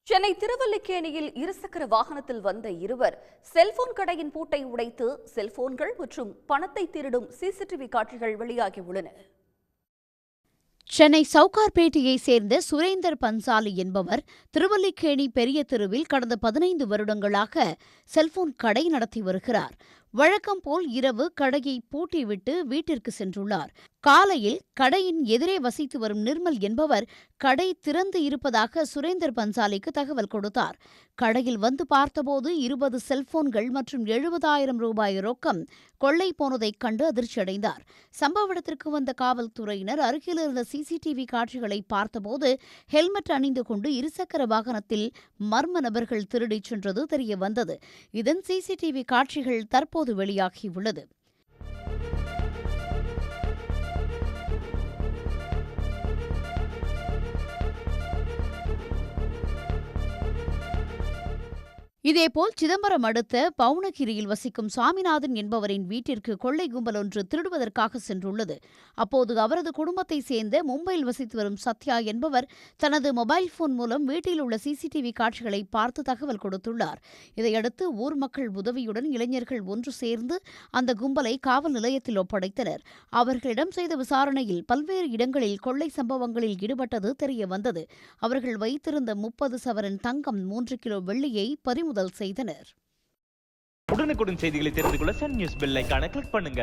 சென்னை திருவல்லிக்கேணியில் இருசக்கர வாகனத்தில் வந்த இருவர் செல்போன் கடையின் பூட்டை உடைத்து செல்போன்கள் மற்றும் பணத்தை திருடும் சிசிடிவி காட்சிகள் வெளியாகியுள்ளன. சென்னை சவுகார்பேட்டையைச் சேர்ந்த சுரேந்தர் பன்சாலி என்பவர் திருவல்லிக்கேணி பெரிய தெருவில் கடந்த 15 வருடங்களாக செல்போன் கடை நடத்தி வருகிறார். வழக்கம் போல் இரவு கடையை பூட்டிவிட்டு வீட்டிற்கு சென்றுள்ளார். காலையில் கடையின் எதிரே வசித்து வரும் நிர்மல் என்பவர் கடை திறந்து இருப்பதாக சுரேந்தர் பன்சாலிக்கு தகவல் கொடுத்தார். கடையில் வந்து பார்த்தபோது 20 செல்போன்கள் மற்றும் 70,000 ரூபாய் ரொக்கம் கொள்ளை போனதைக் கண்டு அதிர்ச்சியடைந்தார். சம்பவ இடத்திற்கு வந்த காவல்துறையினர் அருகிலிருந்த சிசிடிவி காட்சிகளை பார்த்தபோது ஹெல்மெட் அணிந்து கொண்டு இருசக்கர வாகனத்தில் மர்ம நபர்கள் திருடிச் சென்றது தெரியவந்தது. இதன் சிசிடிவி காட்சிகள் தற்போது வெளியாகியுள்ளது. இதேபோல் சிதம்பரம் அடுத்த பவுனகிரியில் வசிக்கும் சாமிநாதன் என்பவரின் வீட்டிற்கு கொள்ளை கும்பல் ஒன்று திருடுவதற்காக சென்றுள்ளது. அப்போது அவரது குடும்பத்தைச் சேர்ந்த மும்பையில் வசித்து வரும் சத்யா என்பவர் தனது மொபைல் போன் மூலம் வீட்டில் உள்ள சிசிடிவி காட்சிகளை பார்த்து தகவல் கொடுத்துள்ளார். இதையடுத்து ஊர் மக்கள் உதவியுடன் இளைஞர்கள் ஒன்று சேர்ந்து அந்த கும்பலை காவல் நிலையத்தில் ஒப்படைத்தனர். அவர்களிடம் செய்த விசாரணையில் பல்வேறு இடங்களில் கொள்ளை சம்பவங்களில் ஈடுபட்டது தெரியவந்தது. அவர்கள் வைத்திருந்த 30 சவரன் தங்கம், 3 கிலோ வெள்ளியை பறிமுதல் செய்தனர். உடனுக்குடன் செய்திகளை தெரிந்து கொள்ள சன் நியூஸ் பெல் ஐகானை கிளிக் பண்ணுங்க.